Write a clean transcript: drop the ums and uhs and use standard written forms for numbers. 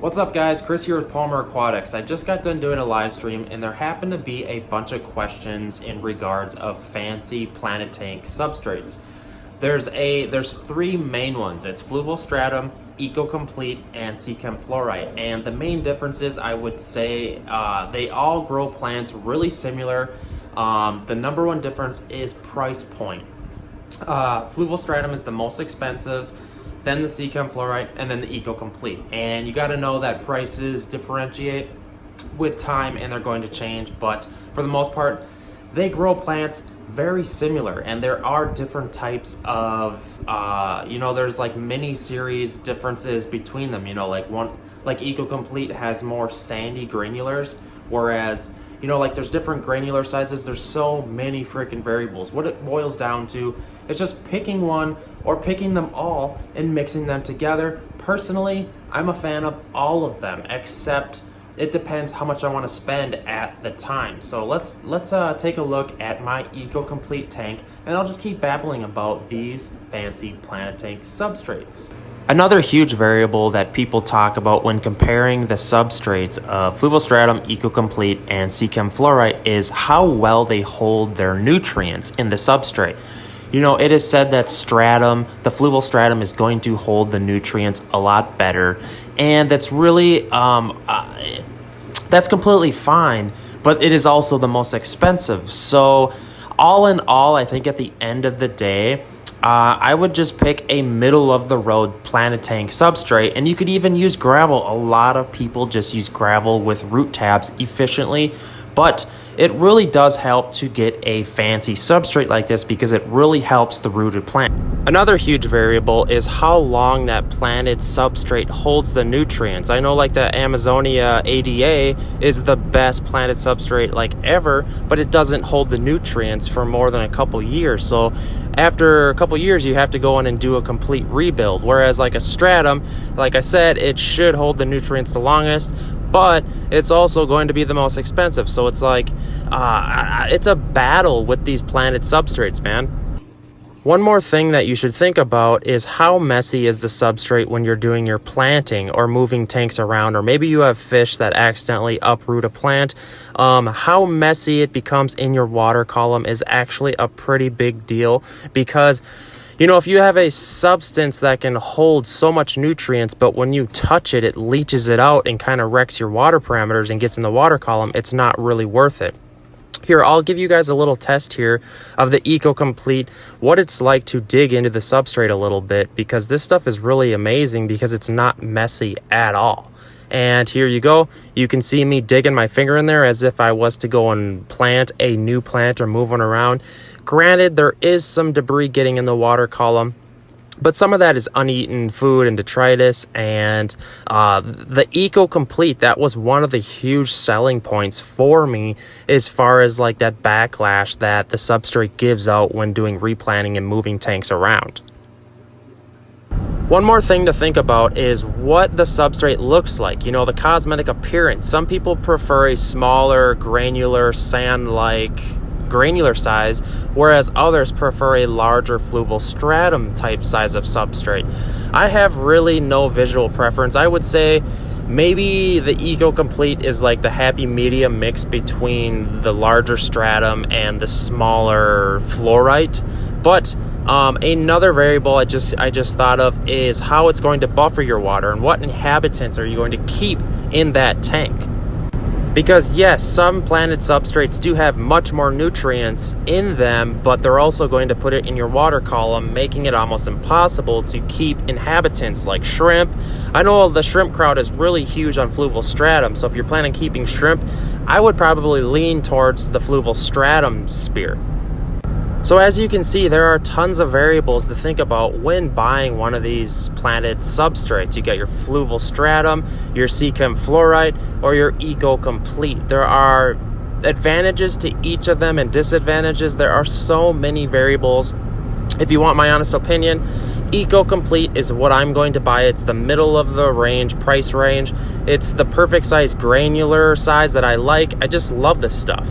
What's up guys, Chris here with Palmer Aquatics. I just got done doing a live stream and there happened to be a bunch of questions in regards of fancy planet tank substrates. There's three main ones. It's Fluval Stratum, Eco Complete, and Seachem Flourite. And the main differences, I would say, they all grow plants really similar. The number one difference is price point. Fluval Stratum is the most expensive, then the Seachem Flourite, and then the Eco Complete. And you got to know that prices differentiate with time and they're going to change, but for the most part, they grow plants very similar. And there are different types of, there's like mini series differences between them. Like Eco Complete has more sandy granulars, whereas there's different granular sizes. There's so many freaking variables. What it boils down to is just picking one or picking them all and mixing them together. Personally, I'm a fan of all of them, except it depends how much I want to spend at the time. So let's take a look at my Eco Complete tank, and I'll just keep babbling about these fancy planet tank substrates. Another huge variable that people talk about when comparing the substrates of Fluval Stratum, Eco Complete, and Seachem Flourite is how well they hold their nutrients in the substrate. It is said that the Fluval Stratum is going to hold the nutrients a lot better, and that's really, that's completely fine, but it is also the most expensive. So all in all, I think at the end of the day, I would just pick a middle-of-the-road planet tank substrate, and you could even use gravel. A lot of people just use gravel with root tabs efficiently, but it really does help to get a fancy substrate like this because it really helps the rooted plant. Another huge variable is how long that planted substrate holds the nutrients. I know like the Amazonia ADA is the best planted substrate like ever, but it doesn't hold the nutrients for more than a couple years. So after a couple years, you have to go in and do a complete rebuild. Whereas like a stratum, like I said, it should hold the nutrients the longest, but it's also going to be the most expensive. So it's like, it's a battle with these planted substrates, man. One more thing that you should think about is how messy is the substrate when you're doing your planting or moving tanks around, or maybe you have fish that accidentally uproot a plant. How messy it becomes in your water column is actually a pretty big deal because if you have a substance that can hold so much nutrients, but when you touch it, it leaches it out and kind of wrecks your water parameters and gets in the water column, it's not really worth it. Here, I'll give you guys a little test here of the Eco Complete, what it's like to dig into the substrate a little bit, because this stuff is really amazing because it's not messy at all. And here you go. You can see me digging my finger in there as if I was to go and plant a new plant or move one around. Granted, there is some debris getting in the water column, but some of that is uneaten food and detritus. And the Eco Complete, that was one of the huge selling points for me as far as like that backlash that the substrate gives out when doing replanting and moving tanks around. One more thing to think about is what the substrate looks like, the cosmetic appearance. Some people prefer a smaller, granular, sand-like granular size, whereas others prefer a larger Fluval Stratum type size of substrate. I have really no visual preference. I would say maybe the Eco Complete is like the happy medium mix between the larger Stratum and the smaller Flourite. But another variable I just thought of is how it's going to buffer your water and what inhabitants are you going to keep in that tank. Because yes, some planted substrates do have much more nutrients in them, but they're also going to put it in your water column, making it almost impossible to keep inhabitants like shrimp. I know the shrimp crowd is really huge on Fluval Stratum, so if you're planning on keeping shrimp, I would probably lean towards the Fluval Stratum spear. So as you can see, there are tons of variables to think about when buying one of these planted substrates. You got your Fluval Stratum, your Seachem Flourite, or your Eco Complete. There are advantages to each of them and disadvantages. There are so many variables. If you want my honest opinion, Eco Complete is what I'm going to buy. It's the middle of the range, price range. It's the perfect size granular size that I like. I just love this stuff.